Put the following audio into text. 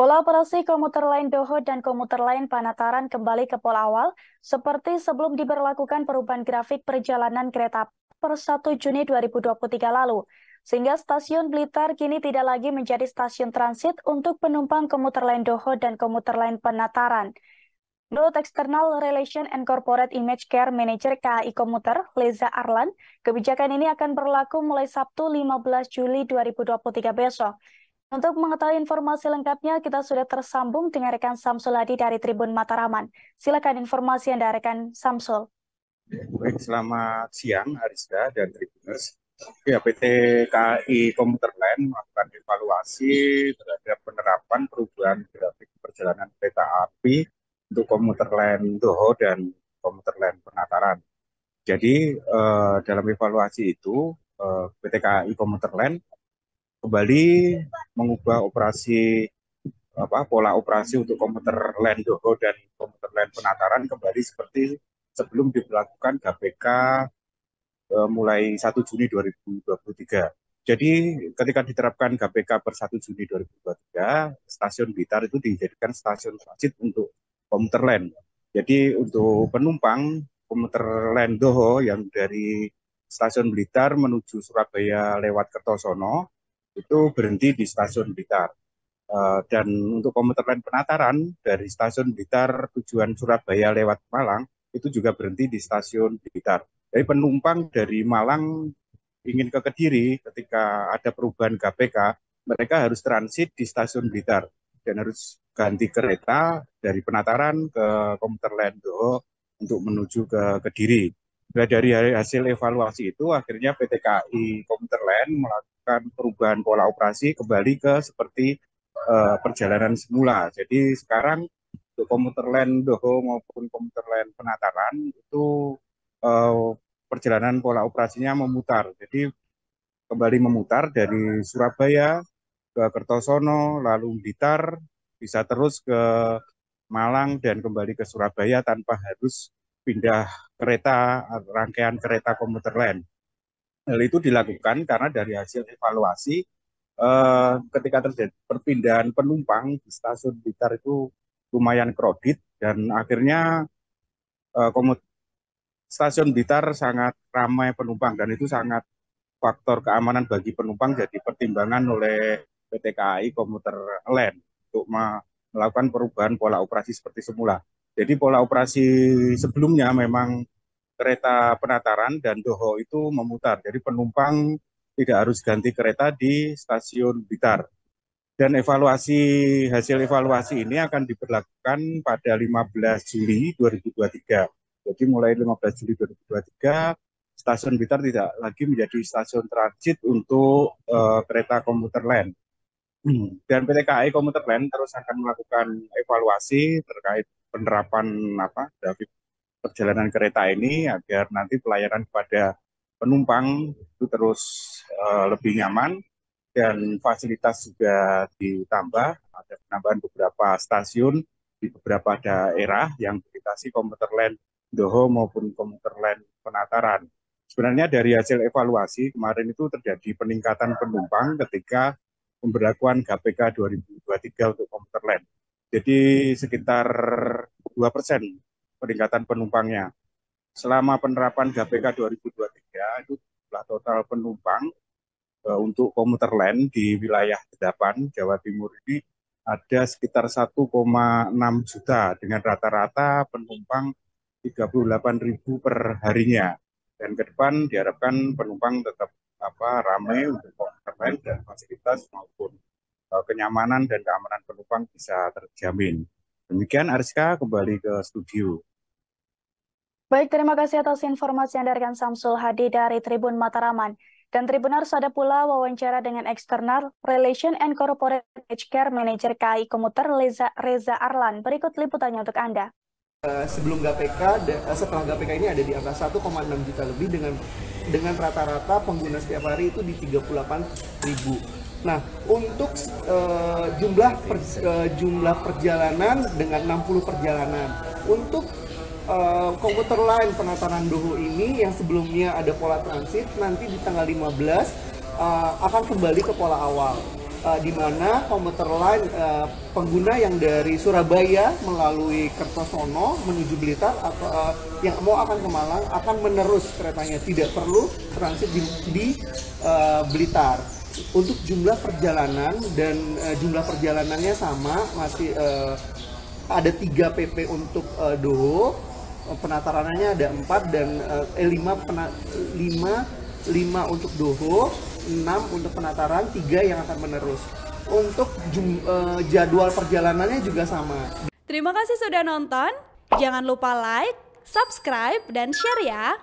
Pola operasi komuter lain Doho dan komuter lain Panataran kembali ke pola awal, seperti sebelum diberlakukan perubahan grafik perjalanan kereta per 1 Juni 2023 lalu. Sehingga stasiun Blitar kini tidak lagi menjadi stasiun transit untuk penumpang komuter lain Doho dan komuter lain Panataran. Menurut External Relation and Corporate Image Care Manager KAI Komuter, Leza Arlan, kebijakan ini akan berlaku mulai Sabtu 15 Juli 2023 besok. Untuk mengetahui informasi lengkapnya, kita sudah tersambung dengan rekan Samsul Hadi dari Tribun Mataraman. Silakan informasi Anda, rekan Samsul. Baik, selamat siang Ariska dan Tribuners. Ya, PT KAI Komuter Lain melakukan evaluasi terhadap penerapan perubahan grafik perjalanan kereta api untuk komuter lain Doho dan komuter lain Penataran. Jadi dalam evaluasi itu PT KAI Komuter Lain kembali mengubah pola operasi untuk komuter lain Doho dan komuter lain Penataran kembali seperti sebelum diberlakukan GBK mulai 1 Juni 2023. Jadi ketika diterapkan GBK per 1 Juni 2023, stasiun Blitar itu dijadikan stasiun transit untuk komuter lain. Jadi untuk penumpang komuter lain Doho yang dari stasiun Blitar menuju Surabaya lewat Kertosono itu berhenti di stasiun Blitar. Dan untuk komuter lain Penataran dari stasiun Blitar tujuan Surabaya lewat Malang itu juga berhenti di stasiun Blitar. Jadi penumpang dari Malang ingin ke Kediri ketika ada perubahan GBK, mereka harus transit di stasiun Blitar dan harus ganti kereta dari Penataran ke komuter lain Doho untuk menuju ke Kediri. Nah, dari hasil evaluasi itu akhirnya PT KAI Komuter Lain melakukan perubahan pola operasi kembali ke seperti perjalanan semula. Jadi sekarang untuk komuter lain Doho maupun komuter lain Penataran itu perjalanan pola operasinya memutar. Jadi kembali memutar dari Surabaya ke Kertosono, lalu Blitar, bisa terus ke Malang dan kembali ke Surabaya tanpa harus pindah kereta, rangkaian kereta komuter lain. Hal itu dilakukan karena dari hasil evaluasi ketika terjadi perpindahan penumpang di stasiun Blitar itu lumayan kredit dan akhirnya stasiun Blitar sangat ramai penumpang dan itu sangat faktor keamanan bagi penumpang jadi pertimbangan oleh PT KAI Komuter Lain untuk melakukan perubahan pola operasi seperti semula. Jadi pola operasi sebelumnya memang kereta Penataran dan Doho itu memutar. Jadi penumpang tidak harus ganti kereta di stasiun Blitar. Dan hasil evaluasi ini akan diberlakukan pada 15 Juli 2023. Jadi mulai 15 Juli 2023, stasiun Blitar tidak lagi menjadi stasiun transit untuk kereta komuter lain. Dan PT KAI Komuter Lain terus akan melakukan evaluasi terkait penerapan grafik perjalanan kereta ini agar nanti pelayanan kepada penumpang itu terus lebih nyaman dan fasilitas juga ditambah. Ada penambahan beberapa stasiun di beberapa daerah yang dilintasi komuter lain Doho maupun komuter lain Penataran. Sebenarnya dari hasil evaluasi kemarin itu terjadi peningkatan penumpang ketika pemberlakuan GBK 2023 untuk komuter lain. Jadi sekitar 2% peningkatan penumpangnya. Selama penerapan GBK 2023 itu jumlah total penumpang untuk komuter lain di wilayah 8 Jawa Timur ini ada sekitar 1,6 juta dengan rata-rata penumpang 38.000 per harinya. Dan ke depan diharapkan penumpang tetap ramai untuk komuter lain dan fasilitas maupun kenyamanan dan keamanan penumpang bisa terjamin. Demikian Ariska, kembali ke studio. Baik, terima kasih atas informasi Anda, rekan Samsul Hadi dari Tribun Mataraman. Dan Tribuners, ada pula wawancara dengan External Relation and Corporate Care Manager KAI Komuter, Reza Arlan. Berikut liputannya untuk Anda. Sebelum GBK, setelah GBK ini ada di angka 1,6 juta lebih dengan rata-rata pengguna setiap hari itu di 38.000. Nah, untuk jumlah perjalanan dengan 60 perjalanan. Untuk komuter lain Penataran Doho ini yang sebelumnya ada pola transit, nanti di tanggal 15 akan kembali ke pola awal. di mana komuter lain pengguna yang dari Surabaya melalui Kertosono menuju Blitar atau yang mau akan ke Malang akan menerus keretanya, tidak perlu transit di Blitar. Untuk jumlah perjalanan dan jumlah perjalanannya sama, masih ada 3 PP untuk Doho, penatarannya ada 4 dan 5 untuk Doho, 6 untuk penataran, 3 yang akan menerus. Untuk jadwal perjalanannya juga sama. Terima kasih sudah nonton. Jangan lupa like, subscribe, dan share ya.